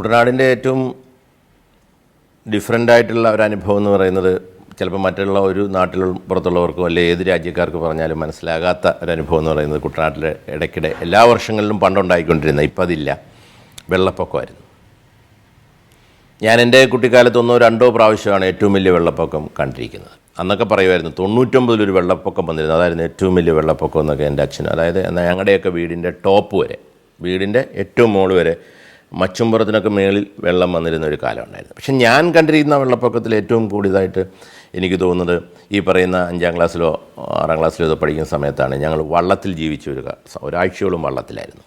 കുട്ടനാടിൻ്റെ ഏറ്റവും ഡിഫറൻ്റായിട്ടുള്ള ഒരു അനുഭവം എന്ന് പറയുന്നത് ചിലപ്പോൾ മറ്റുള്ള ഒരു നാട്ടിൽ പുറത്തുള്ളവർക്കോ അല്ലെങ്കിൽ ഏത് രാജ്യക്കാർക്ക് പറഞ്ഞാലും മനസ്സിലാകാത്ത ഒരു അനുഭവം എന്ന് പറയുന്നത് കുട്ടനാട്ടിലെ ഇടയ്ക്കിടെ എല്ലാ വർഷങ്ങളിലും പണ്ടുണ്ടായിക്കൊണ്ടിരുന്ന ഇപ്പം അതില്ല, വെള്ളപ്പൊക്കമായിരുന്നു. ഞാൻ എൻ്റെ കുട്ടിക്കാലത്ത് 1-2 പ്രാവശ്യമാണ് ഏറ്റവും വലിയ വെള്ളപ്പൊക്കം കണ്ടിരിക്കുന്നത്. അന്നൊക്കെ പറയുമായിരുന്നു 99-ൽ വെള്ളപ്പൊക്കം വന്നിരുന്നു, അതായിരുന്നു ഏറ്റവും വലിയ വെള്ളപ്പൊക്കം എന്നൊക്കെ എൻ്റെ അച്ഛൻ. അതായത് ഞങ്ങളുടെയൊക്കെ വീടിൻ്റെ ടോപ്പ് വരെ, വീടിൻ്റെ ഏറ്റവും മുകളിൽ വരെ മച്ചുംപുറത്തിനൊക്കെ മേളിൽ വെള്ളം വന്നിരുന്ന ഒരു കാലം ഉണ്ടായിരുന്നു. പക്ഷെ ഞാൻ കണ്ടിരിക്കുന്ന വെള്ളപ്പൊക്കത്തിൽ ഏറ്റവും കൂടുതലായിട്ട് എനിക്ക് തോന്നുന്നത് ഈ പറയുന്ന 5ാം ക്ലാസ്സിലോ 6ാം ക്ലാസ്സിലോ ഇത് പഠിക്കുന്ന സമയത്താണ്. ഞങ്ങൾ വള്ളത്തിൽ ജീവിച്ച ഒരാഴ്ചയോളം വള്ളത്തിലായിരുന്നു.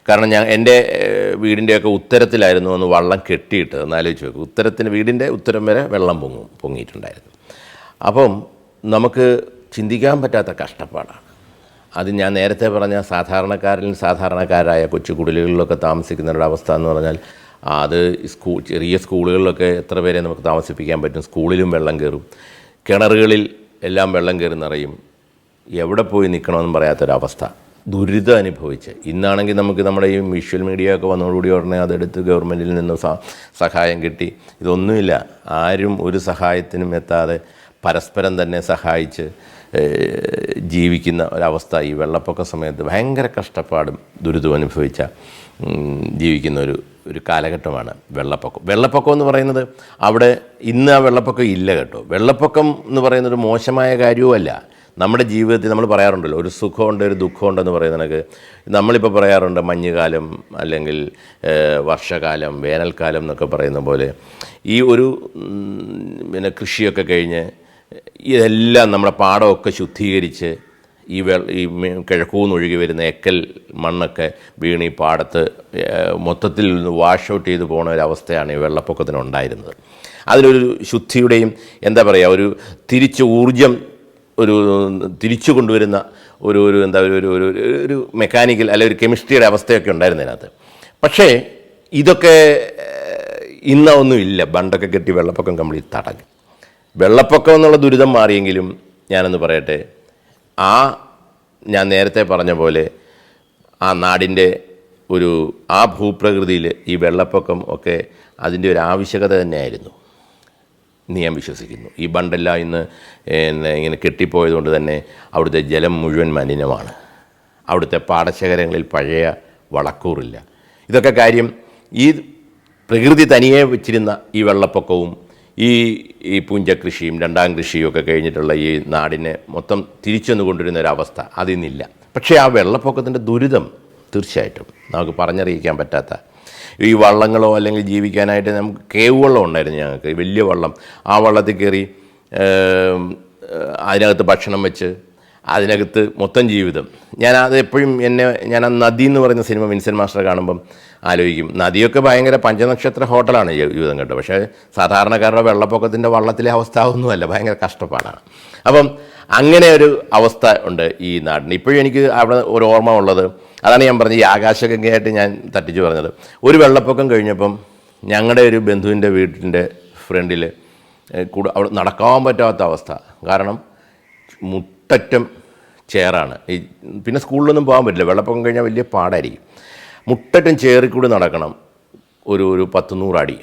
കാരണം എൻ്റെ വീടിൻ്റെയൊക്കെ ഉത്തരത്തിലായിരുന്നു ഒന്ന് വള്ളം കെട്ടിയിട്ട്, എന്നാലോചിച്ച് നോക്കും, വീടിൻ്റെ ഉത്തരം വരെ വെള്ളം പൊങ്ങിയിട്ടുണ്ടായിരുന്നു. അപ്പം നമുക്ക് ചിന്തിക്കാൻ പറ്റാത്ത കഷ്ടപ്പാടാണ് അത്. ഞാൻ നേരത്തെ പറഞ്ഞ സാധാരണക്കാരായ കൊച്ചു കുടിലുകളിലൊക്കെ താമസിക്കുന്നവരുടെ അവസ്ഥ എന്ന് പറഞ്ഞാൽ അത് ചെറിയ സ്കൂളുകളിലൊക്കെ എത്ര പേരെ നമുക്ക് താമസിപ്പിക്കാൻ പറ്റും. സ്കൂളിലും വെള്ളം കയറും, കിണറുകളിൽ എല്ലാം വെള്ളം കയറി നിറയും, എവിടെ പോയി നിൽക്കണമെന്നും പറയാത്തൊരവസ്ഥ ദുരിതം അനുഭവിച്ച്. ഇന്നാണെങ്കിൽ നമുക്ക് നമ്മുടെ ഈ വിഷ്വൽ മീഡിയ ഒക്കെ വന്നതോടുകൂടി ഉടനെ അതെടുത്ത് ഗവൺമെൻറ്റിൽ നിന്ന് സഹായം കിട്ടി. ഇതൊന്നുമില്ല, ആരും ഒരു സഹായത്തിനും എത്താതെ പരസ്പരം തന്നെ സഹായിച്ച് ജീവിക്കുന്ന ഒരവസ്ഥ ഈ വെള്ളപ്പൊക്ക സമയത്ത് ഭയങ്കര കഷ്ടപ്പാടും ദുരിതവും അനുഭവിച്ച ജീവിക്കുന്ന ഒരു കാലഘട്ടമാണ് വെള്ളപ്പൊക്കം എന്ന് പറയുന്നത്. അവിടെ ഇന്ന് ആ വെള്ളപ്പൊക്കം ഇല്ല കേട്ടോ. വെള്ളപ്പൊക്കം എന്ന് പറയുന്നത് മോശമായ കാര്യവുമല്ല. നമ്മുടെ ജീവിതത്തിൽ നമ്മൾ പറയാറുണ്ടല്ലോ, ഒരു സുഖമുണ്ട് ഒരു ദുഃഖമുണ്ടെന്ന് പറയുന്നതൊക്കെ. നമ്മളിപ്പോൾ പറയാറുണ്ട് മഞ്ഞുകാലം അല്ലെങ്കിൽ വർഷകാലം, വേനൽക്കാലം എന്നൊക്കെ പറയുന്ന പോലെ ഈ ഒരു കൃഷിയൊക്കെ കഴിഞ്ഞ് ഇതെല്ലാം നമ്മുടെ പാടമൊക്കെ ശുദ്ധീകരിച്ച് ഈ കിഴക്കൂന്ന് ഒഴുകി വരുന്ന എക്കൽ മണ്ണൊക്കെ വീണ് ഈ പാടത്ത് മൊത്തത്തിൽ വാഷ് ഔട്ട് ചെയ്ത് പോകുന്ന ഒരവസ്ഥയാണ് ഈ വെള്ളപ്പൊക്കത്തിനുണ്ടായിരുന്നത്. അതിലൊരു ശുദ്ധിയുടെയും എന്താ പറയുക, ഒരു ഊർജം തിരിച്ചു കൊണ്ടുവരുന്ന ഒരു മെക്കാനിക്കൽ അല്ലെങ്കിൽ ഒരു കെമിസ്ട്രിയുടെ അവസ്ഥയൊക്കെ ഉണ്ടായിരുന്നതിനകത്ത്. പക്ഷേ ഇതൊക്കെ ഇന്നൊന്നും ഇല്ല. ബണ്ടൊക്കെ കെട്ടി വെള്ളപ്പൊക്കം കംപ്ലീറ്റ് തടഞ്ഞു. വെള്ളപ്പൊക്കം എന്നുള്ള ദുരിതം മാറിയെങ്കിലും ഞാനെന്ന് പറയട്ടെ, ഞാൻ നേരത്തെ പറഞ്ഞ പോലെ ആ നാടിൻ്റെ ആ ഭൂപ്രകൃതിയിൽ ഈ വെള്ളപ്പൊക്കം ഒക്കെ അതിൻ്റെ ഒരു ആവശ്യകത തന്നെയായിരുന്നു എന്ന് ഞാൻ വിശ്വസിക്കുന്നു. ഈ ബണ്ടെല്ലാം ഇന്ന് ഇങ്ങനെ കെട്ടിപ്പോയതുകൊണ്ട് തന്നെ അവിടുത്തെ ജലം മുഴുവൻ മലിനമാണ്. അവിടുത്തെ പാടശേഖരങ്ങളിൽ പഴയ വളക്കൂറില്ല. ഇതൊക്കെ കാര്യം ഈ പ്രകൃതി തനിയെ വെച്ചിരുന്ന ഈ വെള്ളപ്പൊക്കവും ഈ പുഞ്ചകൃഷിയും 2ാം കൃഷിയും ഒക്കെ കഴിഞ്ഞിട്ടുള്ള ഈ നാടിനെ മൊത്തം തിരിച്ചൊന്നു കൊണ്ടുവരുന്ന ഒരവസ്ഥ അതിന്നില്ല. പക്ഷേ ആ വെള്ളപ്പൊക്കത്തിൻ്റെ ദുരിതം തീർച്ചയായിട്ടും നമുക്ക് പറഞ്ഞറിയിക്കാൻ പറ്റാത്ത. ഈ വള്ളങ്ങളോ അല്ലെങ്കിൽ ജീവിക്കാനായിട്ട് നമുക്ക് കേവ് വള്ളം ഉണ്ടായിരുന്നു ഞങ്ങൾക്ക്, വലിയ വള്ളം. ആ വള്ളത്തിൽ കയറി അതിനകത്ത് ഭക്ഷണം വെച്ച് അതിനകത്ത് മൊത്തം ജീവിതം. ഞാനത് എപ്പോഴും ഞാൻ ആ നദി എന്ന് പറയുന്ന സിനിമ വിൻസെൻ്റ് മാസ്റ്റർ കാണുമ്പം ആലോചിക്കും, നദിയൊക്കെ ഭയങ്കര പഞ്ചനക്ഷത്ര ഹോട്ടലാണ് ജീവിതം കേട്ടോ. പക്ഷേ സാധാരണക്കാരുടെ വെള്ളപ്പൊക്കത്തിൻ്റെ വള്ളത്തിലെ അവസ്ഥ ഒന്നുമല്ല, ഭയങ്കര കഷ്ടപ്പാടാണ്. അപ്പം അങ്ങനെ ഒരു അവസ്ഥ ഉണ്ട് ഈ നാടിന്. ഇപ്പോഴും എനിക്ക് അവിടെ ഒരു ഓർമ്മ ഉള്ളത് അതാണ് ഞാൻ പറഞ്ഞത്, ഈ ആകാശഗംഗയായിട്ട് ഞാൻ തട്ടിച്ചു പറഞ്ഞത്. ഒരു വെള്ളപ്പൊക്കം കഴിഞ്ഞപ്പം ഞങ്ങളുടെ ഒരു ബന്ധുവിൻ്റെ വീട്ടിൻ്റെ ഫ്രണ്ടിൽ അവിടെ നടക്കാൻ പറ്റാത്ത അവസ്ഥ. കാരണം മുട്ടറ്റം ചേറാണ്. പിന്നെ സ്കൂളിലൊന്നും പോകാൻ പറ്റില്ല, വെള്ളപ്പൊക്കം കഴിഞ്ഞാൽ വലിയ പാടായിരിക്കും. മുട്ടറ്റം ചേറിക്കൂടി നടക്കണം ഒരു 10-100 അടി.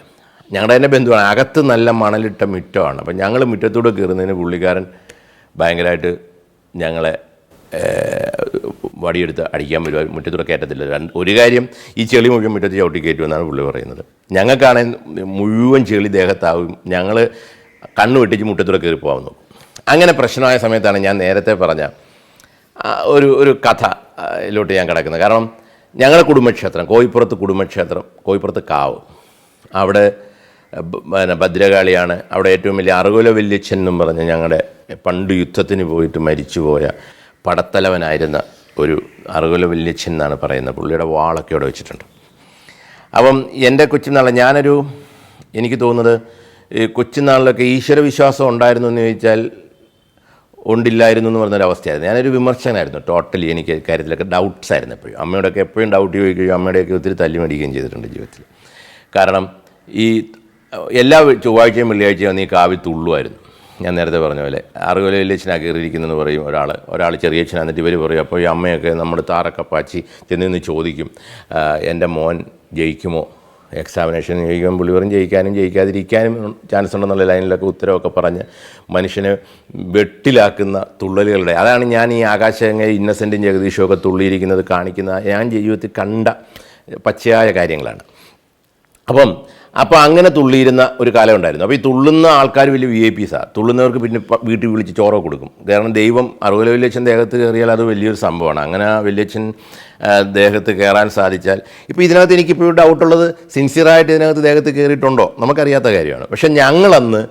ഞങ്ങളുടെ തന്നെ ബന്ധുവാണ്, അകത്ത് നല്ല മണലിട്ട മുറ്റമാണ്. അപ്പം ഞങ്ങൾ മുറ്റത്തൂടെ കയറുന്നതിന് പുള്ളിക്കാരൻ ഭയങ്കരമായിട്ട് ഞങ്ങളെ വടിയെടുത്ത് അടിക്കാൻ പറ്റുക, മുറ്റത്തൂടെ കയറ്റത്തില്ല. ഒരു കാര്യം, ഈ ചെളി മുഴുവൻ മുറ്റത്ത് ചവിട്ടി കയറ്റുമെന്നാണ് പുള്ളി പറയുന്നത്. ഞങ്ങൾക്കാണെങ്കിൽ മുഴുവൻ ചെളി ദേഹത്താവും, ഞങ്ങൾ കണ്ണു വെട്ടിച്ച് മുറ്റത്തൂടെ കയറി പോകാൻ നോക്കും. അങ്ങനെ പ്രശ്നമായ സമയത്താണ് ഞാൻ നേരത്തെ പറഞ്ഞ ഒരു കഥയിലോട്ട് ഞാൻ കിടക്കുന്നത്. കാരണം ഞങ്ങളുടെ കുടുംബക്ഷേത്രം കോയിപ്പുറത്ത് കാവ്, അവിടെ ഭദ്രകാളിയാണ്. അവിടെ ഏറ്റവും വലിയ അറുകുല വല്യച്ഛൻ എന്നും പറഞ്ഞ് ഞങ്ങളുടെ പണ്ട് യുദ്ധത്തിന് പോയിട്ട് മരിച്ചുപോയ പടത്തലവനായിരുന്ന ഒരു അറുകുല വല്യച്ഛൻ എന്നാണ് പറയുന്നത്. പുള്ളിയുടെ വാളൊക്കെ അവിടെ വെച്ചിട്ടുണ്ട്. അപ്പം എൻ്റെ കൊച്ചുനാൾ എനിക്ക് തോന്നുന്നത് കൊച്ചുനാളിലൊക്കെ ഈശ്വരവിശ്വാസം ഉണ്ടായിരുന്നു എന്ന് ചോദിച്ചാൽ ഉണ്ടില്ലായിരുന്നു എന്ന് പറഞ്ഞൊരവസ്ഥയായിരുന്നു. ഞാനൊരു വിമർശകനായിരുന്നു ടോട്ടലി. എനിക്ക് കാര്യത്തിലൊക്കെ ഡൗട്ട്സ് ആയിരുന്നു എപ്പോഴും. അമ്മയോടൊക്കെ എപ്പോഴും ഡൗട്ട് ചോദിക്കുകയും അമ്മയുടെയൊക്കെ ഒത്തിരി തല്ലി മേടിക്കുകയും ചെയ്തിട്ടുണ്ട് ജീവിതത്തിൽ. കാരണം ഈ എല്ലാ ചൊവ്വാഴ്ചയും വെള്ളിയാഴ്ചയും നീ കാവിൽ തുള്ളുമായിരുന്നു. ഞാൻ നേരത്തെ പറഞ്ഞ പോലെ അറുകുല വല്യച്ഛനാണ് കയറിയിരിക്കുന്നതെന്ന് പറയും ഒരാൾ ചെറിയച്ഛനാണ്. എന്നിട്ട് ഇവർ പറയും. അപ്പോൾ ഈ അമ്മയൊക്കെ നമ്മുടെ താറൊക്കെ പാച്ചി ചെന്ന് ചോദിക്കും, എൻ്റെ മോൻ ജയിക്കുമോ എക്സാമിനേഷൻ ചോദിക്കുമ്പോൾ പുള്ളി പറയും ജയിക്കാനും ജയിക്കാതിരിക്കാനും ചാൻസ് ഉണ്ടെന്നുള്ള ലൈനിലൊക്കെ ഉത്തരവൊക്കെ പറഞ്ഞ് മനുഷ്യനെ വെട്ടിലാക്കുന്ന തുള്ളലുകളുടെ അതാണ് ഞാൻ ഈ ആകാശഗംഗ ഇന്നസെൻറ്റും ജഗദീഷും ഒക്കെ തുള്ളിയിരിക്കുന്നത് കാണിക്കുന്ന ഞാൻ ജീവിതത്തിൽ കണ്ട പച്ചയായ കാര്യങ്ങളാണ്. അപ്പോൾ അങ്ങനെ തുള്ളിയിരുന്ന ഒരു കാലം ഉണ്ടായിരുന്നു. അപ്പോൾ ഈ തുള്ളുന്ന ആൾക്കാർ വലിയ VIPസാണ്. തുള്ളുന്നവർക്ക് പിന്നെ വീട്ടിൽ വിളിച്ച് ചോറോ കൊടുക്കും. കാരണം ദൈവം അറുപല വല്യച്ഛൻ ദേഹത്ത് കയറിയാൽ അത് വലിയൊരു സംഭവമാണ്. അങ്ങനെ ആ വല്യച്ഛൻ ദേഹത്ത് കയറാൻ സാധിച്ചാൽ ഇപ്പോൾ ഇതിനകത്ത് എനിക്കിപ്പോൾ ഡൗട്ടുള്ളത് സിൻസിയറായിട്ട് ഇതിനകത്ത് ദേഹത്ത് കയറിയിട്ടുണ്ടോ നമുക്കറിയാത്ത കാര്യമാണ്. പക്ഷേ ഞങ്ങളന്ന്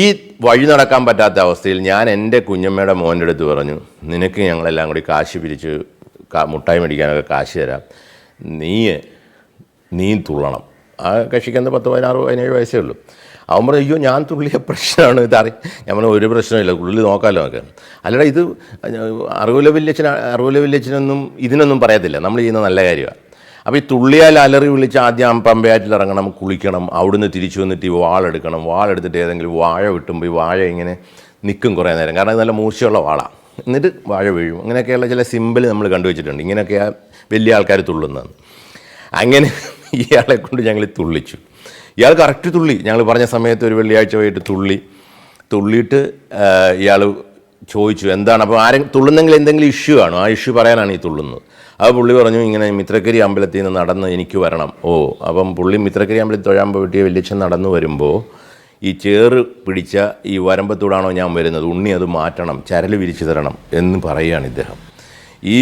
ഈ വഴി നടക്കാൻ പറ്റാത്ത അവസ്ഥയിൽ ഞാൻ എൻ്റെ കുഞ്ഞമ്മയുടെ മോൻ്റെ അടുത്ത് പറഞ്ഞു, നിനക്ക് ഞങ്ങളെല്ലാം കൂടി കാശ് പിരിച്ച് മുട്ടായി മേടിക്കാനൊക്കെ കാശ് തരാം, നീ തുള്ളണം. ആ കക്ഷിക്ക് 16-17 വയസ്സേ ഉള്ളൂ. അവൻ പറഞ്ഞു അയ്യോ ഞാൻ തുള്ളിയ പ്രശ്നമാണ് ഞാൻ പറഞ്ഞു ഒരു പ്രശ്നമില്ല, തുള്ളി നോക്കാമല്ലോ നമുക്ക്. അല്ലടാ ഇത് അറുപല വില്യച്ചനൊന്നും ഇതിനൊന്നും പറയത്തില്ല, നമ്മൾ ചെയ്യുന്ന നല്ല കാര്യമാണ്. അപ്പോൾ ഈ തുള്ളിയാൽ അലറി വിളിച്ച് ആദ്യം പമ്പയാറ്റിൽ ഇറങ്ങണം, കുളിക്കണം, അവിടുന്ന് തിരിച്ചു വന്നിട്ട് ഈ വാളെടുക്കണം, വാളെടുത്തിട്ട് ഏതെങ്കിലും വാഴ വിട്ടുമ്പോൾ ഈ വാഴ ഇങ്ങനെ നിൽക്കും കുറേ നേരം, കാരണം ഇത് നല്ല മൂർച്ചയുള്ള വാളാണ്, എന്നിട്ട് വാഴ വീഴും. അങ്ങനെയൊക്കെയുള്ള ചില സിമ്പിൾ നമ്മൾ കണ്ടുവച്ചിട്ടുണ്ട്, ഇങ്ങനെയൊക്കെയാണ് വലിയ ആൾക്കാർ തുള്ളുന്നത്. അങ്ങനെ ഇയാളെ കൊണ്ട് ഞങ്ങൾ തുള്ളിച്ചു. ഇയാൾ കറക്റ്റ് തുള്ളി, ഞങ്ങൾ പറഞ്ഞ സമയത്ത് ഒരു വെള്ളിയാഴ്ച പോയിട്ട് തുള്ളിയിട്ട് ഇയാൾ ചോദിച്ചു എന്താണ്, അപ്പോൾ തുള്ളുന്നെങ്കിൽ എന്തെങ്കിലും ഇഷ്യൂ ആണോ, ആ ഇഷ്യൂ പറയാനാണ് ഈ തുള്ളുന്നത്. അപ്പോൾ പുള്ളി പറഞ്ഞു ഇങ്ങനെ മിത്രക്കരി അമ്പലത്തിൽ നിന്ന് നടന്ന് എനിക്ക് വരണം. അപ്പം പുള്ളി മിത്രക്കരി അമ്പലത്തിൽ തൊഴാൻ പോയിട്ട് വല്യച്ഛൻ നടന്നു വരുമ്പോൾ ഈ ചേറ് പിടിച്ച ഈ വരമ്പത്തൂടാണോ ഞാൻ വരുന്നത്, ഉണ്ണി അത് മാറ്റണം, ചരൽ വിരിച്ചു തരണം എന്ന് പറയുകയാണ് ഇദ്ദേഹം. ഈ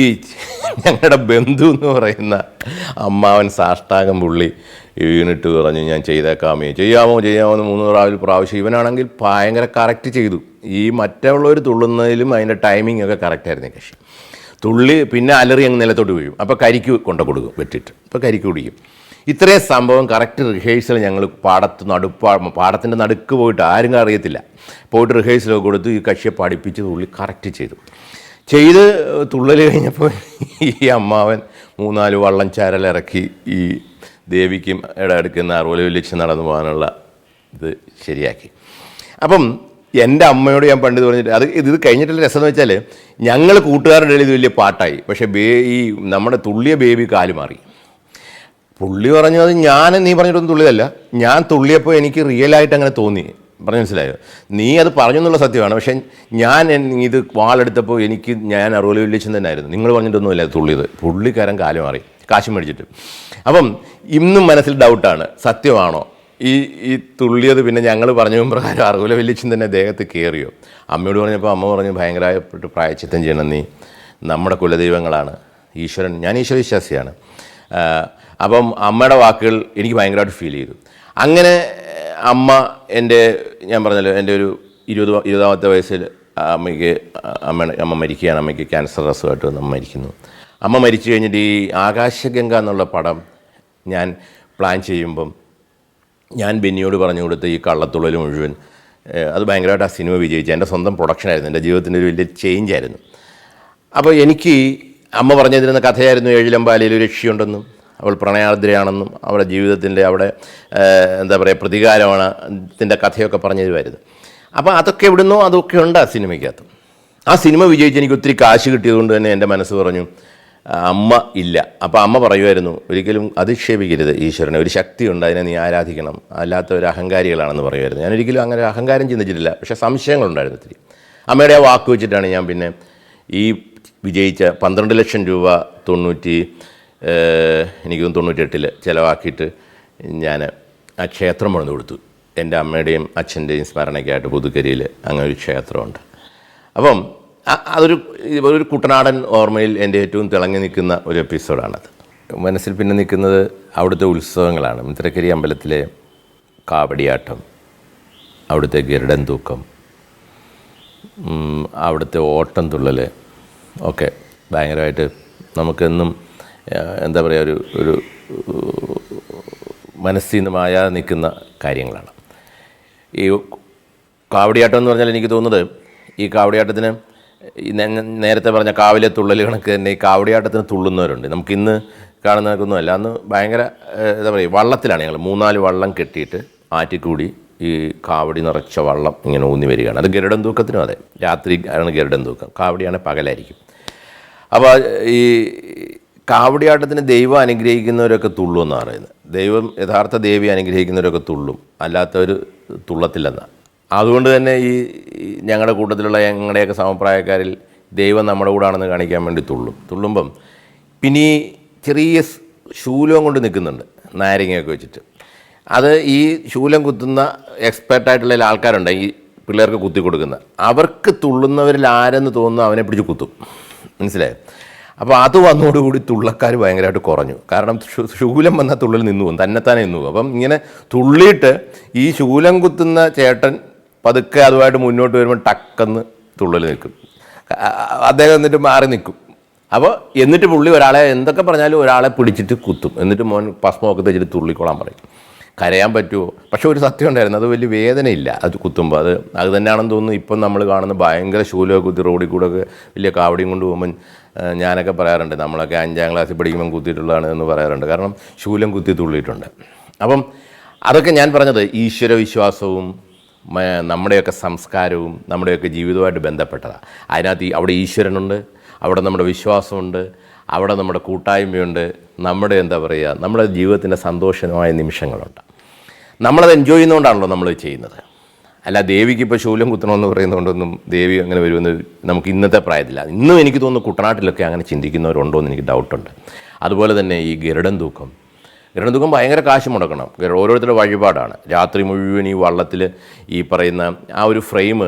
ഞങ്ങളുടെ ബന്ധു എന്ന് പറയുന്ന അമ്മാവൻ സാഷ്ടാംഗം പുള്ളി വീണിട്ട് പറഞ്ഞു ഞാൻ ചെയ്തേക്കാമേ, ചെയ്യാമോ എന്ന് 3 പ്രാവശ്യം. ഇവനാണെങ്കിൽ ഭയങ്കര കറക്റ്റ് ചെയ്തു. ഈ മറ്റുള്ളവർ തുള്ളുന്നതിലും അതിൻ്റെ ടൈമിംഗ് ഒക്കെ കറക്റ്റായിരുന്നു കക്ഷി. തുള്ളി പിന്നെ അലറി അങ്ങ് നിലത്തോട്ട് വീഴും, അപ്പോൾ കരിക്ക് കൊണ്ടു കൊടുക്കും വെട്ടിട്ട്, അപ്പോൾ കരിക്ക് കുടിക്കും. ഇത്രയും സംഭവം കറക്റ്റ് റിഹേഴ്സൽ ഞങ്ങൾ പാടത്തിൻ്റെ നടുക്ക് പോയിട്ട് ആരും അറിയത്തില്ല, പോയിട്ട് റിഹേഴ്സലൊക്കെ കൊടുത്ത് ഈ കക്ഷിയെ പഠിപ്പിച്ച് തുള്ളി കറക്റ്റ് ചെയ്ത് തുള്ളൽ കഴിഞ്ഞപ്പോൾ ഈ അമ്മാവൻ 3-4 വള്ളം ചരലിറക്കി ഈ ദേവിക്കും അടുക്കുന്ന അറുപല വല്യച്ഛൻ നടന്നു പോകാനുള്ള ഇത് ശരിയാക്കി. അപ്പം എൻ്റെ അമ്മയോട് ഞാൻ പണ്ട് പറഞ്ഞിട്ട് ഇത് കഴിഞ്ഞിട്ടുള്ള രസം എന്ന് വെച്ചാൽ ഞങ്ങൾ കൂട്ടുകാരുടെ ഇടയിൽ ഇത് വലിയ പാട്ടായി. പക്ഷേ ഈ നമ്മുടെ തുള്ളിയ ബേബി കാല് മാറി. പുള്ളി പറഞ്ഞത് നീ പറഞ്ഞിട്ടൊന്നും തുള്ളിയതല്ല, ഞാൻ തുള്ളിയപ്പോൾ എനിക്ക് റിയലായിട്ട് അങ്ങനെ തോന്നി. പറഞ്ഞു മനസ്സിലായോ, നീ അത് പറഞ്ഞു എന്നുള്ള സത്യമാണ്. പക്ഷേ ഞാൻ ഇത് വാളെടുത്തപ്പോൾ ഞാൻ അറുപല വല്യച്ഛൻ തന്നെ ആയിരുന്നു, നിങ്ങൾ പറഞ്ഞിട്ടൊന്നുമില്ല തുള്ളിയത്. പുള്ളിക്കാരൻ കാല് മാറി കാശ് മേടിച്ചിട്ട്. അപ്പം ഇന്നും മനസ്സിൽ ഡൗട്ടാണ്, സത്യമാണോ ഈ തുള്ളിയത്? പിന്നെ ഞങ്ങൾ പറഞ്ഞ പ്രകാരം അറുപല വല്യച്ഛൻ തന്നെ ദേഹത്ത് കയറിയോ? അമ്മയോട് പറഞ്ഞപ്പോൾ അമ്മ പറഞ്ഞു ഭയങ്കരമായിട്ട് പ്രായശ്ചിത്തം ചെയ്യണം, നീ നമ്മുടെ കുലദൈവങ്ങളാണ്, ഈശ്വരൻ, ഞാൻ ഈശ്വര വിശ്വാസിയാണ്. അപ്പം അമ്മയുടെ വാക്കുകൾ എനിക്ക് ഭയങ്കരമായിട്ട് ഫീൽ ചെയ്തു. അങ്ങനെ അമ്മ ഞാൻ പറഞ്ഞല്ലോ എൻ്റെ ഒരു 20ാമത്തെ വയസ്സിൽ അമ്മ മരിക്കുകയാണ്. അമ്മയ്ക്ക് ക്യാൻസർ അസുഖമായിട്ട് അമ്മ മരിക്കുന്നു. അമ്മ മരിച്ചു കഴിഞ്ഞിട്ട് ഈ ആകാശഗംഗ എന്നുള്ള പടം ഞാൻ പ്ലാൻ ചെയ്യുമ്പം ഞാൻ ബെന്നിയോട് പറഞ്ഞു കൊടുത്ത് ഈ കള്ളത്തുള്ളൽ മുഴുവൻ അത് ഭയങ്കരമായിട്ട് ആ സിനിമ വിജയിച്ചു. എൻ്റെ സ്വന്തം പ്രൊഡക്ഷനായിരുന്നു, എൻ്റെ ജീവിതത്തിൻ്റെ ഒരു വലിയ ചേഞ്ചായിരുന്നു. അപ്പോൾ എനിക്ക് അമ്മ പറഞ്ഞു തരുന്ന കഥയായിരുന്നു ഏഴിലമ്പാലയിൽ ഒരു യക്ഷിയുണ്ടെന്നും അവൾ പ്രണയാർദ്രയാണെന്നും അവളുടെ ജീവിതത്തിൻ്റെ അവിടെ എന്താ പറയുക പ്രതികാരമാണ് ത്തിൻ്റെ കഥയൊക്കെ പറഞ്ഞു തരുമായിരുന്നു. അപ്പോൾ അതൊക്കെ എവിടുന്നോ അതൊക്കെ ഉണ്ട് ആ സിനിമയ്ക്കകത്ത്. ആ സിനിമ വിജയിച്ച് എനിക്ക് ഒത്തിരി കാശ് കിട്ടിയതുകൊണ്ട് തന്നെ എൻ്റെ മനസ്സ് പറഞ്ഞു അമ്മ ഇല്ല. അപ്പോൾ അമ്മ പറയുമായിരുന്നു ഒരിക്കലും അധിക്ഷേപിക്കരുത് ഈശ്വരനെ, ഒരു ശക്തിയുണ്ട്, അതിനെ നീ ആരാധിക്കണം, അല്ലാത്ത ഒരു അഹങ്കാരികളാണെന്ന് പറയുമായിരുന്നു. ഞാനൊരിക്കലും അങ്ങനെ അഹങ്കാരം ചിന്തിച്ചിട്ടില്ല, പക്ഷേ സംശയങ്ങളുണ്ടായിരുന്നു ഒത്തിരി. അമ്മയുടെ ആ വാക്ക് വെച്ചിട്ടാണ് ഞാൻ പിന്നെ ഈ വിജയിച്ച 12 ലക്ഷം രൂപ എനിക്ക് 98 ചിലവാക്കിയിട്ട് ഞാൻ ആ ക്ഷേത്രം പണിത് കൊടുത്തു. എൻ്റെ അമ്മയുടെയും അച്ഛൻ്റെയും സ്മരണയ്ക്കായിട്ട് പുതുക്കരിയിൽ അങ്ങനെ ഒരു ക്ഷേത്രമുണ്ട്. അപ്പം അതൊരു കുട്ടനാടൻ ഓർമ്മയിൽ എൻ്റെ ഏറ്റവും തിളങ്ങി നിൽക്കുന്ന ഒരു എപ്പിസോഡാണത്. മനസ്സിൽ പിന്നെ നിൽക്കുന്നത് അവിടുത്തെ ഉത്സവങ്ങളാണ്. മിത്രക്കരി അമ്പലത്തിലെ കാവടിയാട്ടം, അവിടുത്തെ ഗരുഡൻ തൂക്കം, അവിടുത്തെ ഓട്ടം തുള്ളൽ ഒക്കെ ഭയങ്കരമായിട്ട് നമുക്കെന്നും എന്താ പറയുക ഒരു മനസ്സിൽ നിന്ന് മായാതെ നിൽക്കുന്ന കാര്യങ്ങളാണ്. ഈ കാവടിയാട്ടം എന്ന് പറഞ്ഞാൽ എനിക്ക് തോന്നുന്നത് ഈ കാവടിയാട്ടത്തിന് നേരത്തെ പറഞ്ഞ കാവിലെ തുള്ളൽ കണക്ക് തന്നെ ഈ കാവടിയാട്ടത്തിന് തുള്ളുന്നവരുണ്ട്. നമുക്കിന്ന് കാണുന്നതൊന്നുമല്ല. അന്ന് ഭയങ്കര എന്താ പറയുക വള്ളത്തിലാണ് ഞങ്ങൾ 3-4 വള്ളം കെട്ടിയിട്ട് ആറ്റിക്കൂടി ഈ കാവടി നിറച്ച വള്ളം ഇങ്ങനെ ഊന്നി വരികയാണ്. അത് ഗരുഡൻ തൂക്കത്തിനും അതെ, രാത്രി ആണ് ഗരുഡൻ തൂക്കം, കാവടിയാണ് പകലായിരിക്കും. അപ്പോൾ ഈ കാവടിയാട്ടത്തിന് ദൈവം അനുഗ്രഹിക്കുന്നവരൊക്കെ തുള്ളുമെന്ന് പറയുന്നത്. ദൈവം യഥാർത്ഥ ദേവി അനുഗ്രഹിക്കുന്നവരൊക്കെ തുള്ളും, അല്ലാത്തവർ തുള്ളത്തില്ലെന്നാണ്. അതുകൊണ്ട് തന്നെ ഞങ്ങളുടെ കൂട്ടത്തിലുള്ള ഞങ്ങളുടെയൊക്കെ സമപ്രായക്കാരിൽ ദൈവം നമ്മുടെ കൂടാണെന്ന് കാണിക്കാൻ വേണ്ടി തുള്ളുമ്പം പിന്നെ ഈ ചെറിയ ശൂലം കൊണ്ട് നിൽക്കുന്നുണ്ട്, നാരങ്ങയൊക്കെ വെച്ചിട്ട്. അത് ഈ ശൂലം കുത്തുന്ന എക്സ്പേർട്ടായിട്ടുള്ള ആൾക്കാരുണ്ട്, ഈ പിള്ളേർക്ക് കുത്തി കൊടുക്കുന്ന, അവർക്ക് തുള്ളുന്നവരിൽ ആരെന്ന് തോന്നുന്നു അവനെ പിടിച്ച് കുത്തും, മനസ്സിലായോ? അപ്പോൾ അത് വന്നതോടുകൂടി തുള്ളക്കാർ ഭയങ്കരമായിട്ട് കുറഞ്ഞു. കാരണം ശൂലം വന്ന തുള്ളൽ നിന്നു പോകും, തന്നെത്താനെ നിന്നു പോകും. അപ്പം ഇങ്ങനെ തുള്ളിയിട്ട് ഈ ശൂലം കുത്തുന്ന ചേട്ടൻ പതുക്കെ അതുമായിട്ട് മുന്നോട്ട് വരുമ്പോൾ ടക്കെന്ന് തുള്ളൽ നിൽക്കും. അദ്ദേഹം എന്നിട്ട് മാറി നിൽക്കും. അപ്പോൾ എന്നിട്ട് പുള്ളി ഒരാളെ എന്തൊക്കെ പറഞ്ഞാലും ഒരാളെ പിടിച്ചിട്ട് കുത്തും. എന്നിട്ട് മോൻ ഭസ്മമൊക്കെ തെച്ചിട്ട് തുള്ളിക്കോളാൻ പറയും. കരയാൻ പറ്റുമോ? പക്ഷെ ഒരു സത്യം ഉണ്ടായിരുന്നു, അത് വലിയ വേദനയില്ല അത് കുത്തുമ്പോൾ. അത് തന്നെയാണെന്ന് തോന്നുന്നു ഇപ്പം നമ്മൾ കാണുന്ന ഭയങ്കര ശൂലമൊക്കെ കുത്തി റോഡിൽ കൂടെ ഒക്കെ വലിയ കാവടിയും കൊണ്ട് പോകുമ്പോൾ ഞാനൊക്കെ പറയാറുണ്ട്, നമ്മളൊക്കെ 5ാം ക്ലാസ്സിൽ പഠിക്കുമ്പം കുത്തിയിട്ടുള്ളതാണ് എന്ന് പറയാറുണ്ട്. കാരണം ശൂലം കുത്തി തുള്ളിയിട്ടുണ്ട്. അപ്പം അതൊക്കെ ഞാൻ പറഞ്ഞത് ഈശ്വരവിശ്വാസവും നമ്മുടെയൊക്കെ സംസ്കാരവും നമ്മുടെയൊക്കെ ജീവിതവുമായിട്ട് ബന്ധപ്പെട്ടതാണ്. അതിനകത്ത് അവിടെ ഈശ്വരനുണ്ട്, അവിടെ നമ്മുടെ വിശ്വാസമുണ്ട്, അവിടെ നമ്മുടെ കൂട്ടായ്മയുണ്ട്, നമ്മുടെ എന്താ പറയുക, നമ്മുടെ ജീവിതത്തിൻ്റെ സന്തോഷമായ നിമിഷങ്ങളുണ്ട്. നമ്മളത് എൻജോയ് ചെയ്യുന്നതുകൊണ്ടാണല്ലോ നമ്മൾ ചെയ്യുന്നത്. അല്ല ദേവിക്ക് ഇപ്പോൾ ശൂലം കുത്തണമെന്ന് പറയുന്നതുകൊണ്ടൊന്നും ദേവി അങ്ങനെ വരുമെന്ന് നമുക്ക് ഇന്നത്തെ പ്രായത്തില്ല. ഇന്നും എനിക്ക് തോന്നുന്നു കുട്ടനാട്ടിലൊക്കെ അങ്ങനെ ചിന്തിക്കുന്നവരുണ്ടോ എന്ന് എനിക്ക് ഡൗട്ടുണ്ട്. അതുപോലെ തന്നെ ഈ ഗരുഡൻ തൂക്കം ഭയങ്കര കാശ് മുടക്കണം. ഓരോരുത്തരുടെ വഴിപാടാണ്. രാത്രി മുഴുവൻ ഈ വള്ളത്തിൽ ഈ പറയുന്ന ആ ഒരു ഫ്രെയിം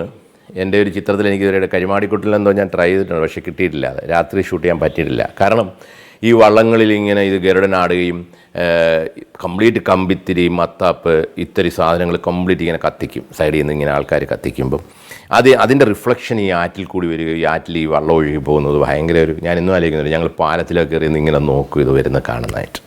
എൻ്റെ ഒരു ചിത്രത്തിൽ എനിക്ക് ഇതുവരെ കരിമാടിക്കുട്ടിലെന്തോ ഞാൻ ട്രൈ ചെയ്തിട്ടുണ്ട്, പക്ഷേ കിട്ടിയിട്ടില്ല. രാത്രി ഷൂട്ട് ചെയ്യാൻ പറ്റിയിട്ടില്ല. കാരണം ഈ വള്ളങ്ങളിൽ ഇങ്ങനെ ഇത് ഗരുഡനാടുകയും കംപ്ലീറ്റ് കമ്പിത്തിരി, മത്താപ്പ്, ഇത്തരി സാധനങ്ങൾ കംപ്ലീറ്റ് ഇങ്ങനെ കത്തിക്കും. സൈഡിൽ നിന്ന് ഇങ്ങനെ ആൾക്കാർ കത്തിക്കുമ്പം അതിൻ്റെ റിഫ്ലക്ഷൻ ഈ ആറ്റിൽ കൂടി വരിക, ഈ ആറ്റിൽ ഈ വള്ളം ഒഴുകി പോകുന്നത് ഭയങ്കര ഒരു, ഞാൻ ഇന്നും ആലോചിക്കുന്നില്ല, ഞങ്ങൾ പാലത്തിലൊക്കെ കയറി ഇങ്ങനെ നോക്കും ഇത് വരുന്ന കാണുന്നതായിട്ട്.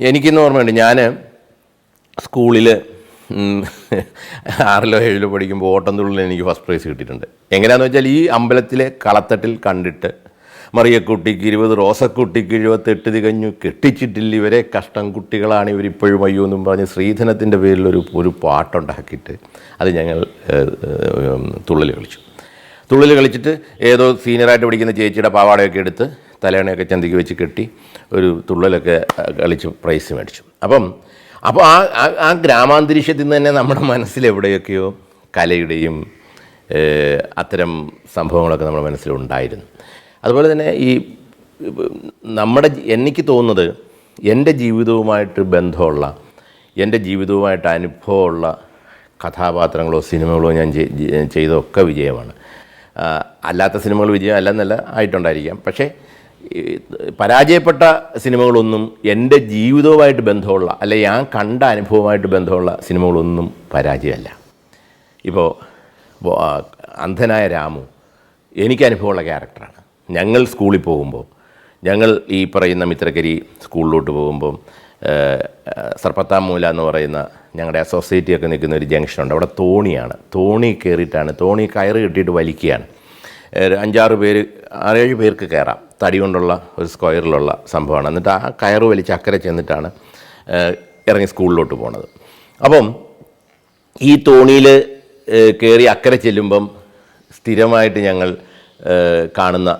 എനിക്കിന്ന് ഓർമ്മയുണ്ട്, ഞാൻ സ്കൂളിൽ 6ലോ 7ലോ പഠിക്കുമ്പോൾ ഓട്ടംതുള്ളിൽ എനിക്ക് ഫസ്റ്റ് പ്രൈസ് കിട്ടിയിട്ടുണ്ട്. എങ്ങനെയാണെന്ന് വെച്ചാൽ ഈ അമ്പലത്തിലെ കളത്തട്ടിൽ കണ്ടിട്ട് മറിയക്കുട്ടിക്ക് 20, റോസക്കുട്ടിക്ക് 78 തികഞ്ഞു, കെട്ടിച്ചിട്ടില്ല ഇവരെ, കഷ്ടം കുട്ടികളാണ് ഇവരിപ്പോഴും അയ്യോ എന്നും പറഞ്ഞ് ശ്രീധനത്തിൻ്റെ പേരിൽ ഒരു പാട്ടുണ്ടാക്കിയിട്ട് അത് ഞങ്ങൾ തുള്ളൽ കളിച്ചിട്ട് ഏതോ സീനിയറായിട്ട് പഠിക്കുന്ന ചേച്ചിയുടെ പാവാടയൊക്കെ എടുത്ത് തലേണയൊക്കെ ചന്തിക്ക് വെച്ച് കെട്ടി ഒരു തുള്ളലൊക്കെ കളിച്ച് പ്രൈസ് മേടിച്ചു. അപ്പോൾ ആ ഗ്രാമാന്തരീക്ഷത്തിൽ നിന്ന് തന്നെ നമ്മുടെ മനസ്സിലെവിടെയൊക്കെയോ കലയുടെയും അത്തരം സംഭവങ്ങളൊക്കെ നമ്മുടെ മനസ്സിലുണ്ടായിരുന്നു. അതുപോലെ തന്നെ ഈ എനിക്ക് തോന്നുന്നത് എൻ്റെ ജീവിതവുമായിട്ട് ബന്ധമുള്ള, എൻ്റെ ജീവിതവുമായിട്ട് അനുഭവമുള്ള കഥാപാത്രങ്ങളോ സിനിമകളോ ഞാൻ ചെയ്തതൊക്കെ വിജയമാണ്. അല്ലാത്ത സിനിമകൾ വിജയം അല്ലെന്നല്ല ആയിട്ടുണ്ടായിരിക്കാം, പക്ഷേ പരാജയപ്പെട്ട സിനിമകളൊന്നും എൻ്റെ ജീവിതവുമായിട്ട് ബന്ധമുള്ള, അല്ലെ ഞാൻ കണ്ട അനുഭവമായിട്ട് ബന്ധമുള്ള സിനിമകളൊന്നും പരാജയമല്ല. ഇപ്പോൾ അന്ധനായ രാമു എനിക്ക് അനുഭവമുള്ള ക്യാരക്ടറാണ്. ഞങ്ങൾ സ്കൂളിൽ പോകുമ്പോൾ, ഞങ്ങൾ ഈ പറയുന്ന മിത്രക്കരി സ്കൂളിലോട്ട് പോകുമ്പം സർപ്പത്താമൂല എന്ന് പറയുന്ന ഞങ്ങളുടെ അസോസിയേറ്റിയൊക്കെ നിൽക്കുന്ന ഒരു ജംഗ്ഷനുണ്ട്. അവിടെ തോണിയാണ്, തോണി കയറിയിട്ടാണ്, തോണി കയറ് കെട്ടിയിട്ട് വലിക്കുകയാണ്. 5-6 പേര് 6-7 പേർക്ക് കയറാം. തടി കൊണ്ടുള്ള ഒരു സ്ക്വയറിലുള്ള സംഭവമാണ്. എന്നിട്ട് ആ കയറ് വലിച്ച് അക്കരെ ചെന്നിട്ടാണ് ഇറങ്ങി സ്കൂളിലോട്ട് പോണത്. അപ്പം ഈ തോണിയിൽ കയറി അക്കരെ ചെല്ലുമ്പം സ്ഥിരമായിട്ട് ഞങ്ങൾ കാണുന്ന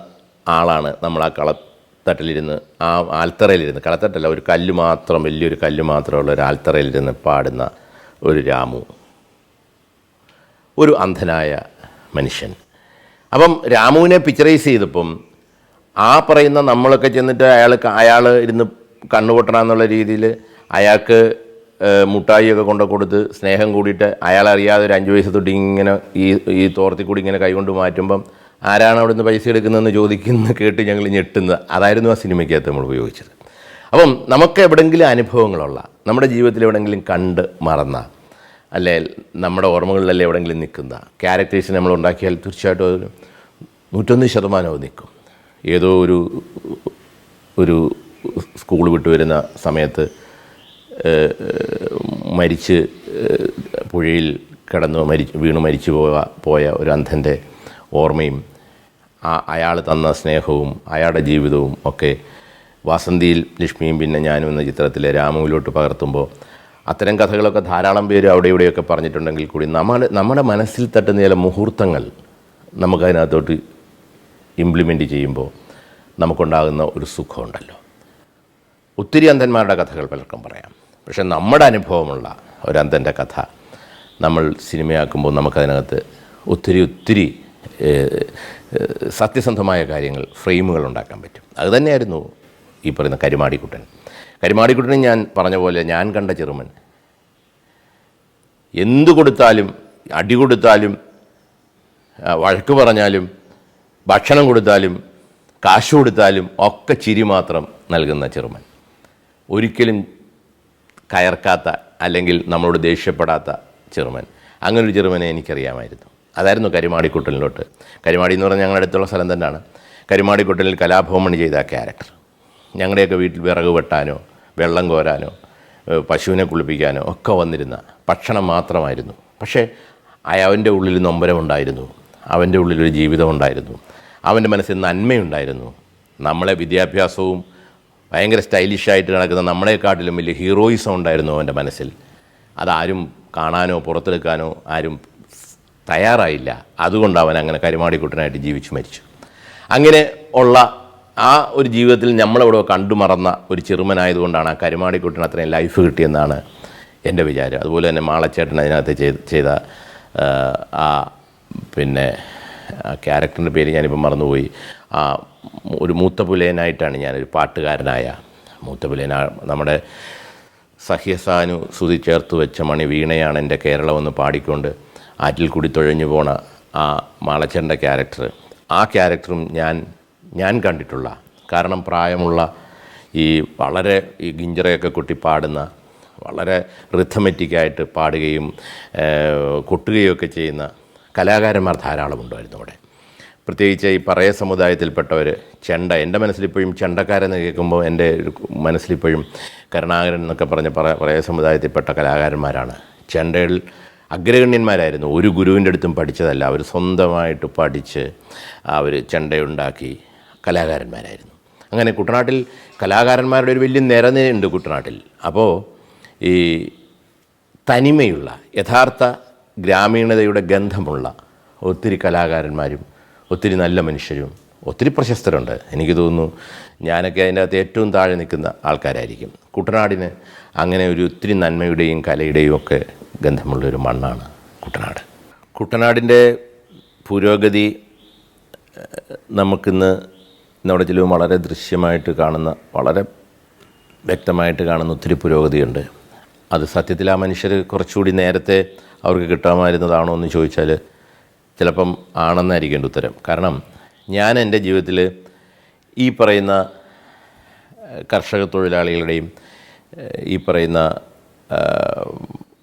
ആളാണ് നമ്മൾ ആ കളത്തട്ടിലിരുന്ന്, ആ ആൽത്തറയിലിരുന്ന്, കളത്തട്ടല്ല, ഒരു കല്ല് മാത്രം, വലിയൊരു കല്ല് മാത്രമുള്ള ഒരു ആൽത്തറയിലിരുന്ന് പാടുന്ന ഒരു രാമു, ഒരു അന്ധനായ മനുഷ്യൻ. അപ്പം രാമുവിനെ പിക്ചറൈസ് ചെയ്തപ്പം ആ പറയുന്ന നമ്മളൊക്കെ ചെന്നിട്ട് അയാൾ ഇരുന്ന് കണ്ണുപൊട്ടണമെന്നുള്ള രീതിയിൽ അയാൾക്ക് മുട്ടായിയൊക്കെ കൊണ്ട് കൊടുത്ത് സ്നേഹം കൂടിയിട്ട് അയാളറിയാതെ ഒരു 5 വയസ്സ് തൊട്ട് ഇങ്ങനെ ഈ തോർത്തി കൂടി ഇങ്ങനെ കൈകൊണ്ട് മാറ്റുമ്പം ആരാണ് അവിടെ നിന്ന് പൈസ എടുക്കുന്നതെന്ന് ചോദിക്കുന്നത് കേട്ട് ഞങ്ങൾ ഞെട്ടുന്നത്, അതായിരുന്നു ആ സിനിമയ്ക്കകത്ത് നമ്മൾ ഉപയോഗിച്ചത്. അപ്പം നമുക്ക് എവിടെയെങ്കിലും അനുഭവങ്ങളുള്ള, നമ്മുടെ ജീവിതത്തിൽ എവിടെയെങ്കിലും കണ്ട് മറന്ന, അല്ലെ നമ്മുടെ ഓർമ്മകളിലല്ലേ എവിടെയെങ്കിലും നിൽക്കുന്ന ക്യാരക്ടേഴ്സിനെ നമ്മൾ ഉണ്ടാക്കിയാൽ തീർച്ചയായിട്ടും അതിന് 101% നിൽക്കും. ഏതോ ഒരു സ്കൂൾ വിട്ടു വരുന്ന സമയത്ത് മരിച്ച് പുഴയിൽ വീണ് മരിച്ചു പോയ ഒരു അന്ധൻ്റെ ഓർമ്മയും അയാൾ തന്ന സ്നേഹവും അയാളുടെ ജീവിതവും ഒക്കെ വാസന്തിയിൽ ലക്ഷ്മിയും പിന്നെ ഞാനും എന്ന ചിത്രത്തിലെ രാമുവിലോട്ട് പകർത്തുമ്പോൾ അത്തരം കഥകളൊക്കെ ധാരാളം പേര് അവിടെ ഇവിടെയൊക്കെ പറഞ്ഞിട്ടുണ്ടെങ്കിൽ കൂടി നമ്മുടെ മനസ്സിൽ തട്ടുന്ന ചില മുഹൂർത്തങ്ങൾ നമുക്കതിനകത്തോട്ട് ഇംപ്ലിമെൻറ്റ് ചെയ്യുമ്പോൾ നമുക്കുണ്ടാകുന്ന ഒരു സുഖമുണ്ടല്ലോ. ഒത്തിരി അന്ധന്മാരുടെ കഥകൾ പലർക്കും പറയാം, പക്ഷേ നമ്മുടെ അനുഭവമുള്ള ഒരു അന്ധൻ്റെ കഥ നമ്മൾ സിനിമയാക്കുമ്പോൾ നമുക്കതിനകത്ത് ഒത്തിരി സത്യസന്ധമായ കാര്യങ്ങൾ, ഫ്രെയിമുകൾ ഉണ്ടാക്കാൻ പറ്റും. അതുതന്നെയായിരുന്നു ഈ പറയുന്ന കരിമാടിക്കുട്ടൻ ഞാൻ പറഞ്ഞ പോലെ ഞാൻ കണ്ട ചെറുമൻ. എന്തു കൊടുത്താലും, അടി കൊടുത്താലും, വഴക്ക് പറഞ്ഞാലും, ഭക്ഷണം കൊടുത്താലും, കാശ് കൊടുത്താലും ഒക്കെ ചിരി മാത്രം നൽകുന്ന ചെറുമൻ. ഒരിക്കലും കയർക്കാത്ത അല്ലെങ്കിൽ നമ്മളോട് ദേഷ്യപ്പെടാത്ത ചെറുമൻ. അങ്ങനൊരു ചെറുമനെ എനിക്കറിയാമായിരുന്നു. അതായിരുന്നു കരിമാടിക്കുട്ടനിലോട്ട്. കരിമാടി എന്ന് പറഞ്ഞാൽ ഞങ്ങളുടെ അടുത്തുള്ള സ്ഥലം തന്നെയാണ്. കരിമാടിക്കുട്ടനിൽ കലാഭവമണി ചെയ്ത ആ ക്യാരക്ടർ ഞങ്ങളുടെയൊക്കെ വീട്ടിൽ വിറക് വെട്ടാനോ വെള്ളം കോരാനോ പശുവിനെ കുളിപ്പിക്കാനോ ഒക്കെ വന്നിരുന്ന ഭക്ഷണം മാത്രമായിരുന്നു. പക്ഷേ അവൻ്റെ ഉള്ളിൽ നൊമ്പരമുണ്ടായിരുന്നു, അവൻ്റെ ഉള്ളിലൊരു ജീവിതമുണ്ടായിരുന്നു, അവൻ്റെ മനസ്സിൽ നന്മയുണ്ടായിരുന്നു. നമ്മളെ വിദ്യാഭ്യാസവും ഭയങ്കര സ്റ്റൈലിഷായിട്ട് നടക്കുന്ന നമ്മളെക്കാട്ടിലും വലിയ ഹീറോയിസം ഉണ്ടായിരുന്നു അവൻ്റെ മനസ്സിൽ. അതാരും കാണാനോ പുറത്തെടുക്കാനോ ആരും തയ്യാറായില്ല. അതുകൊണ്ട് അവൻ അങ്ങനെ കരിമാടിക്കുട്ടനായിട്ട് ജീവിച്ചു മരിച്ചു. അങ്ങനെ ഉള്ള ആ ഒരു ജീവിതത്തിൽ നമ്മളവിടെ കണ്ടുമറന്ന ഒരു ചെറുമനായതുകൊണ്ടാണ് ആ കരിമാടിക്കുട്ടൻ അത്രയും ലൈഫ് കിട്ടിയെന്നാണ് എൻ്റെ വിചാരം. അതുപോലെ തന്നെ മാളച്ചേട്ടൻ അതിനകത്ത് ചെയ്ത പിന്നെ ക്യാരക്ടറിൻ്റെ പേര് ഞാനിപ്പോൾ മറന്നുപോയി. ഒരു മൂത്ത പുലയനായിട്ടാണ് ഞാനൊരു പാട്ടുകാരനായ മൂത്ത പുലയൻ. നമ്മുടെ സഹ്യസാനു ശ്രുതി ചേർത്ത് വെച്ച മണി വീണയാണ് എൻ്റെ കേരളമെന്ന് പാടിക്കൊണ്ട് ആറ്റിൽ കൂടി തുഴഞ്ഞു പോണ ആ മാളച്ചേട്ടൻ്റെ ക്യാരക്ടർ, ആ ക്യാരക്ടറും ഞാൻ കണ്ടിട്ടുള്ള, കാരണം പ്രായമുള്ള വളരെ ഗിഞ്ചറയൊക്കെ കൊട്ടി പാടുന്ന, വളരെ റിഥമെറ്റിക്കായിട്ട് പാടുകയും കൊട്ടുകയൊക്കെ ചെയ്യുന്ന കലാകാരന്മാർ ധാരാളമുണ്ടായിരുന്നു അവിടെ. പ്രത്യേകിച്ച് ഈ പറയ സമുദായത്തിൽപ്പെട്ടവർ എൻ്റെ മനസ്സിലിപ്പോഴും ചെണ്ടക്കാരെന്ന് കേൾക്കുമ്പോൾ എൻ്റെ മനസ്സിലിപ്പോഴും കരുണാകരൻ എന്നൊക്കെ പറഞ്ഞ പറയ സമുദായത്തിൽപ്പെട്ട കലാകാരന്മാരാണ്. ചെണ്ടയിൽ അഗ്രഗണ്യന്മാരായിരുന്നു. ഒരു ഗുരുവിൻ്റെ അടുത്തും പഠിച്ചതല്ല, അവർ സ്വന്തമായിട്ട് പഠിച്ച് അവർ ചെണ്ടയുണ്ടാക്കി കലാകാരന്മാരായിരുന്നു. അങ്ങനെ കുട്ടനാട്ടിൽ കലാകാരന്മാരുടെ ഒരു വലിയ നിരനിരയുണ്ട് കുട്ടനാട്ടിൽ. അപ്പോൾ ഈ തനിമയുള്ള യഥാർത്ഥ ഗ്രാമീണതയുടെ ഗന്ധമുള്ള ഒത്തിരി കലാകാരന്മാരും ഒത്തിരി നല്ല മനുഷ്യരും ഒത്തിരി പ്രശസ്തരുണ്ട്. എനിക്ക് തോന്നുന്നു ഞാനൊക്കെ അതിൻ്റെ അകത്ത് ഏറ്റവും താഴെ നിൽക്കുന്ന ആൾക്കാരായിരിക്കും. കുട്ടനാടിന് അങ്ങനെ ഒരു ഒത്തിരി നന്മയുടെയും കലയുടെയും ഒക്കെ ഗന്ധമുള്ളൊരു മണ്ണാണ് കുട്ടനാട്. കുട്ടനാടിൻ്റെ പുരോഗതി നമുക്കിന്ന് നമ്മുടെ ചിലവും വളരെ ദൃശ്യമായിട്ട് കാണുന്ന, വളരെ വ്യക്തമായിട്ട് കാണുന്ന ഒത്തിരി പുരോഗതിയുണ്ട്. അത് സത്യത്തിൽ ആ മനുഷ്യർ കുറച്ചുകൂടി നേരത്തെ അവർക്ക് കിട്ടാമായിരുന്നതാണോ എന്ന് ചോദിച്ചാൽ ചിലപ്പം ആണെന്നായിരിക്കും എൻ്റെ ഉത്തരം. കാരണം ഞാൻ എൻ്റെ ജീവിതത്തിൽ ഈ പറയുന്ന കർഷക തൊഴിലാളികളുടെയും ഈ പറയുന്ന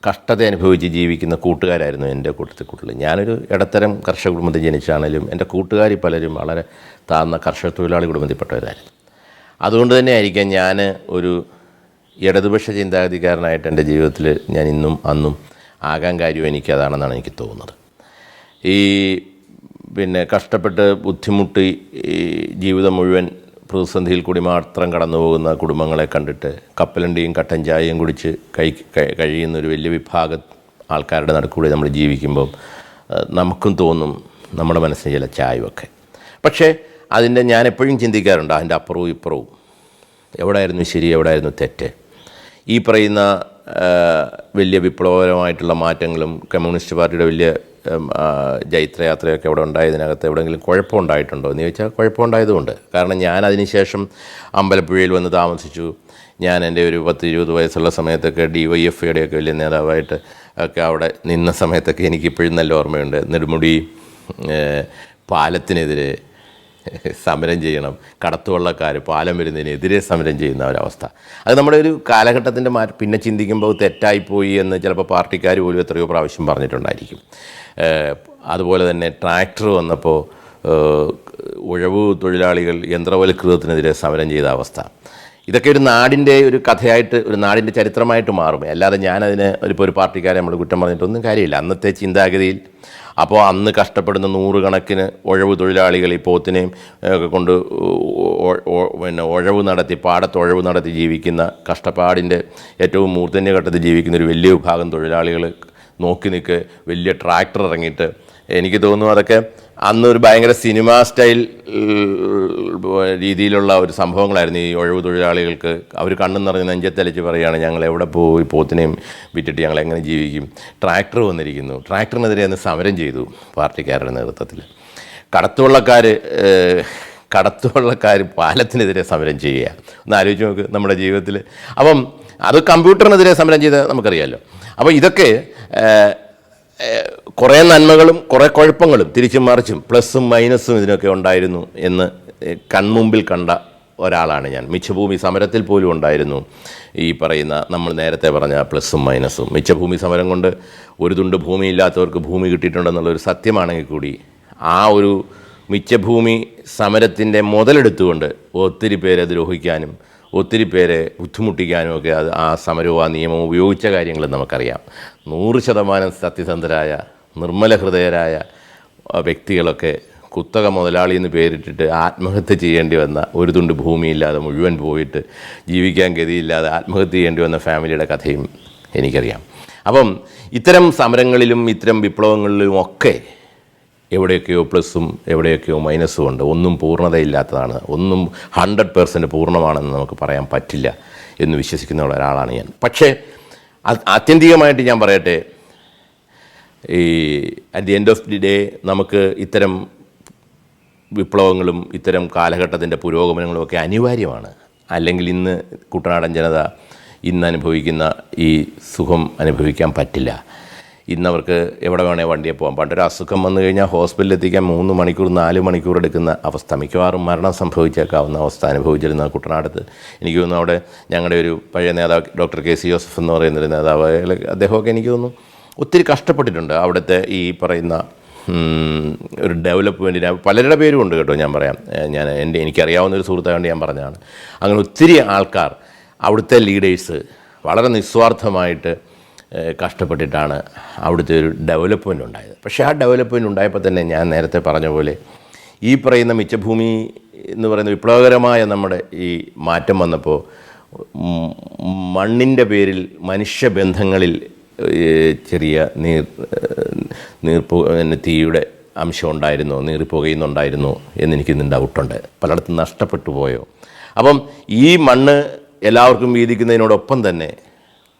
കഷ്ടത അനുഭവിച്ച് ജീവിക്കുന്ന കൂട്ടുകാരായിരുന്നു എൻ്റെ കൂട്ടത്തിൽ. ഞാനൊരു ഇടത്തരം കർഷക കുടുംബത്തിൽ ജനിച്ചാണെങ്കിലും എൻ്റെ കൂട്ടുകാർ പലരും വളരെ താഴ്ന്ന കർഷക തൊഴിലാളി കുടുംബത്തിൽപ്പെട്ടവരായിരുന്നു. അതുകൊണ്ട് തന്നെ ആയിരിക്കാം ഞാൻ ഒരു ഇടതുപക്ഷ ചിന്താഗതിക്കാരനായിട്ട് എൻ്റെ ജീവിതത്തിൽ ഞാൻ ഇന്നും അന്നും ആകാൻ കാര്യം എനിക്കതാണെന്നാണ് എനിക്ക് തോന്നുന്നത്. ഈ പിന്നെ കഷ്ടപ്പെട്ട് ബുദ്ധിമുട്ടി ജീവിതം മുഴുവൻ പ്രതിസന്ധിയിൽ കൂടി മാത്രം കടന്നു പോകുന്ന കുടുംബങ്ങളെ കണ്ടിട്ട് കപ്പലണ്ടിയും കട്ടൻ ചായയും കുടിച്ച് കഴിയുന്ന ഒരു വലിയ വിഭാഗം ആൾക്കാരുടെ നടുക്കൂടി നമ്മൾ ജീവിക്കുമ്പം നമുക്കും തോന്നും നമ്മുടെ മനസ്സിന് ചില ചായവൊക്കെ. പക്ഷേ അതിൻ്റെ ഞാൻ എപ്പോഴും ചിന്തിക്കാറുണ്ട് അതിൻ്റെ അപ്പുറവും ഇപ്പുറവും, എവിടെയായിരുന്നു ശരി, എവിടെയായിരുന്നു തെറ്റ്. ഈ പറയുന്ന വലിയ വിപ്ലവകരമായിട്ടുള്ള മാറ്റങ്ങളും കമ്മ്യൂണിസ്റ്റ് പാർട്ടിയുടെ വലിയ ജൈത്രയാത്രയൊക്കെ അവിടെ ഉണ്ടായതിനകത്ത് എവിടെയെങ്കിലും കുഴപ്പമുണ്ടായിട്ടുണ്ടോ എന്ന് ചോദിച്ചാൽ കുഴപ്പമുണ്ടായതുകൊണ്ട്. കാരണം ഞാൻ അതിനുശേഷം അമ്പലപ്പുഴയിൽ വന്ന് താമസിച്ചു. ഞാൻ എൻ്റെ ഒരു 10-20 വയസ്സുള്ള സമയത്തൊക്കെ DYFIയുടെയൊക്കെ വലിയ നേതാവായിട്ട് ഒക്കെ അവിടെ നിന്ന സമയത്തൊക്കെ എനിക്കിപ്പോഴും നല്ല ഓർമ്മയുണ്ട്. നെടുമുടി പാലത്തിനെതിരെ സമരം ചെയ്യണം, കടത്തുവള്ളക്കാർ പാലം വരുന്നതിനെതിരെ സമരം ചെയ്യുന്ന ഒരവസ്ഥ. അത് നമ്മുടെ ഒരു കാലഘട്ടത്തിൻ്റെ പിന്നെ ചിന്തിക്കുമ്പോൾ തെറ്റായിപ്പോയി എന്ന് ചിലപ്പോൾ പാർട്ടിക്കാർ പോലും എത്രയോ പ്രാവശ്യം പറഞ്ഞിട്ടുണ്ടായിരിക്കും. അതുപോലെ തന്നെ ട്രാക്ടർ വന്നപ്പോൾ ഉഴവ് തൊഴിലാളികൾ യന്ത്രവൽകൃതത്തിനെതിരെ സമരം ചെയ്ത അവസ്ഥ. ഇതൊക്കെ ഒരു നാടിൻ്റെ ഒരു കഥയായിട്ട്, ഒരു നാടിൻ്റെ ചരിത്രമായിട്ട് മാറും. അല്ലാതെ ഞാനതിന് ഇപ്പോൾ ഒരു പാർട്ടിക്കാരെ നമ്മൾ കുറ്റം പറഞ്ഞിട്ടൊന്നും കാര്യമില്ല. അന്നത്തെ ചിന്താഗതിയിൽ അപ്പോൾ അന്ന് കഷ്ടപ്പെടുന്ന നൂറുകണക്കിന് ഉഴവ് തൊഴിലാളികൾ ഈ പോത്തിനെയും ഒക്കെ കൊണ്ട് പിന്നെ ഉഴവ് നടത്തി, പാടത്ത് ഉഴവ് നടത്തി ജീവിക്കുന്ന, കഷ്ടപ്പാടിൻ്റെ ഏറ്റവും മൂർധന്യഘട്ടത്തിൽ ജീവിക്കുന്ന ഒരു വലിയ വിഭാഗം തൊഴിലാളികൾ നോക്കി നിൽക്ക് വലിയ ട്രാക്ടർ ഇറങ്ങിയിട്ട്, എനിക്ക് തോന്നുന്നു അതൊക്കെ അന്നൊരു ഭയങ്കര സിനിമാ സ്റ്റൈൽ രീതിയിലുള്ള ഒരു സംഭവങ്ങളായിരുന്നു. ഈ ഒഴിവ് തൊഴിലാളികൾക്ക് അവർ കണ്ണും നിറഞ്ഞ് നെഞ്ചത്തലിച്ച് പറയുകയാണ്, ഞങ്ങൾ എവിടെ പോയി പോത്തിനെയും വിറ്റിട്ട് ഞങ്ങൾ എങ്ങനെ ജീവിക്കും. ട്രാക്ടർ വന്നിരിക്കുന്നു. ട്രാക്ടറിനെതിരെ അന്ന് സമരം ചെയ്തു പാർട്ടിക്കാരുടെ നേതൃത്വത്തിൽ. കടത്തുവള്ളക്കാർ പാലത്തിനെതിരെ സമരം ചെയ്യുക. ഒന്ന് ആലോചിച്ച് നോക്ക് നമ്മുടെ ജീവിതത്തിൽ. അപ്പം അത് കമ്പ്യൂട്ടറിനെതിരെ സമരം ചെയ്ത് നമുക്കറിയാമല്ലോ. അപ്പോൾ ഇതൊക്കെ കുറേ നന്മകളും കുറേ കുഴപ്പങ്ങളും തിരിച്ചും മറിച്ചും പ്ലസ്സും മൈനസും ഇതിനൊക്കെ ഉണ്ടായിരുന്നു എന്ന് കൺമുമ്പിൽ കണ്ട ഒരാളാണ് ഞാൻ. മിച്ചഭൂമി സമരത്തിൽ പോലും ഉണ്ടായിരുന്നു ഈ പറയുന്ന നമ്മൾ നേരത്തെ പറഞ്ഞ പ്ലസ്സും മൈനസും. മിച്ചഭൂമി സമരം കൊണ്ട് ഒരു തുണ്ട് ഭൂമിയില്ലാത്തവർക്ക് ഭൂമി കിട്ടിയിട്ടുണ്ടെന്നുള്ളൊരു സത്യമാണെങ്കിൽ കൂടി ആ ഒരു മിച്ചഭൂമി സമരത്തിൻ്റെ മുതലെടുത്തുകൊണ്ട് ഒത്തിരി പേരെ ദ്രോഹിക്കാനും ഒത്തിരി പേരെ ബുദ്ധിമുട്ടിക്കാനും ഒക്കെ ആ സമരവും ആ നിയമവും ഉപയോഗിച്ച കാര്യങ്ങൾ നമുക്കറിയാം. 100% സത്യസന്ധരായ നിർമ്മല ഹൃദയരായ വ്യക്തികളൊക്കെ കുത്തക മുതലാളി എന്ന് പേരിട്ടിട്ട് ആത്മഹത്യ ചെയ്യേണ്ടി വന്ന, ഒരു തുണ്ട് ഭൂമിയില്ലാതെ മുഴുവൻ പോയിട്ട് ജീവിക്കാൻ ഗതിയില്ലാതെ ആത്മഹത്യ ചെയ്യേണ്ടി വന്ന ഫാമിലിയുടെ കഥയും എനിക്കറിയാം. അപ്പം ഇത്തരം സമരങ്ങളിലും ഇത്തരം വിപ്ലവങ്ങളിലും ഒക്കെ എവിടെയൊക്കെയോ പ്ലസ്സും എവിടെയൊക്കെയോ മൈനസും ഉണ്ട്. ഒന്നും പൂർണ്ണതയില്ലാത്തതാണ്, ഒന്നും 100% പൂർണ്ണമാണെന്ന് നമുക്ക് പറയാൻ പറ്റില്ല എന്ന് വിശ്വസിക്കുന്ന ഒരാളാണ് ഞാൻ. പക്ഷേ ആത്യന്തികമായിട്ട് ഞാൻ പറയട്ടെ, ഈ at the end of the day നമുക്ക് ഇത്തരം വിപ്ലവങ്ങളും ഇത്തരം കാലഘട്ടത്തിൻ്റെ പുരോഗമനങ്ങളും ഒക്കെ അനിവാര്യമാണ്. അല്ലെങ്കിൽ ഇന്ന് കുട്ടനാടൻ ജനത ഇന്ന് അനുഭവിക്കുന്ന ഈ സുഖം അനുഭവിക്കാൻ പറ്റില്ല. ഇന്നവർക്ക് എവിടെ വേണേൽ വണ്ടിയെ പോകാം. പണ്ടൊരു അസുഖം വന്നു കഴിഞ്ഞാൽ ഹോസ്പിറ്റലിൽ എത്തിക്കാൻ 3 മണിക്കൂർ 4 മണിക്കൂർ എടുക്കുന്ന അവസ്ഥ, മിക്കവാറും മരണം സംഭവിച്ചേക്കാവുന്ന അവസ്ഥ അനുഭവിച്ചിരുന്ന കുട്ടനാടത്ത്. എനിക്ക് തോന്നുന്നു അവിടെ ഞങ്ങളുടെ ഒരു പഴയ നേതാവ് ഡോക്ടർ കെ സി ജോസഫ് എന്ന് പറയുന്നൊരു നേതാവ്, അദ്ദേഹമൊക്കെ എനിക്ക് തോന്നുന്നു ഒത്തിരി കഷ്ടപ്പെട്ടിട്ടുണ്ട് അവിടുത്തെ ഈ പറയുന്ന ഒരു ഡെവലപ്മെൻറ്റിന്. പലരുടെ പേരും ഉണ്ട് കേട്ടോ, ഞാൻ പറയാം. എനിക്കറിയാവുന്നൊരു സുഹൃത്തായതുകൊണ്ട് ഞാൻ പറഞ്ഞതാണ്. അങ്ങനെ ഒത്തിരി ആൾക്കാർ, അവിടുത്തെ ലീഡേഴ്സ് വളരെ നിസ്വാർത്ഥമായിട്ട് കഷ്ടപ്പെട്ടിട്ടാണ് അവിടുത്തെ ഒരു ഡെവലപ്മെൻറ്റ് ഉണ്ടായത്. പക്ഷേ ആ ഡെവലപ്മെൻറ്റ് ഉണ്ടായപ്പോൾ തന്നെ ഞാൻ നേരത്തെ പറഞ്ഞ പോലെ ഈ പറയുന്ന മിച്ചഭൂമി എന്ന് പറയുന്ന വിപ്ലവകരമായ നമ്മുടെ ഈ മാറ്റം വന്നപ്പോൾ മണ്ണിൻ്റെ പേരിൽ മനുഷ്യബന്ധങ്ങളിൽ ചെറിയ തീയുടെ അംശം ഉണ്ടായിരുന്നോ, നീറിപ്പുകയുന്നുണ്ടായിരുന്നോ എന്നെനിക്കിന്ന് ഡൗട്ടുണ്ട്. പലയിടത്തും നഷ്ടപ്പെട്ടു പോയോ. അപ്പം ഈ മണ്ണ് എല്ലാവർക്കും വീതിക്കുന്നതിനോടൊപ്പം തന്നെ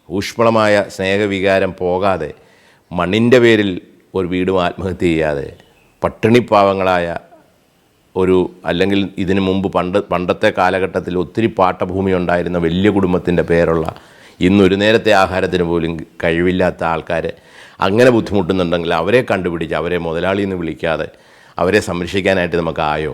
ഊഷ്മളമായ സ്നേഹവികാരം പോകാതെ, മണ്ണിൻ്റെ പേരിൽ ഒരു വീടും ആത്മഹത്യ ചെയ്യാതെ, പട്ടിണിപ്പാവങ്ങളായ അല്ലെങ്കിൽ ഇതിനു മുമ്പ് പണ്ടത്തെ കാലഘട്ടത്തിൽ ഒത്തിരി പാട്ടഭൂമി ഉണ്ടായിരുന്ന വലിയ കുടുംബത്തിൻ്റെ പേരുള്ള, ഇന്നൊരു നേരത്തെ ആഹാരത്തിന് പോലും കഴിവില്ലാത്ത ആൾക്കാർ അങ്ങനെ ബുദ്ധിമുട്ടുന്നുണ്ടെങ്കിൽ അവരെ കണ്ടുപിടിച്ച് അവരെ മുതലാളി എന്ന് വിളിക്കാതെ അവരെ സംരക്ഷിക്കാനായിട്ട് നമുക്കായോ?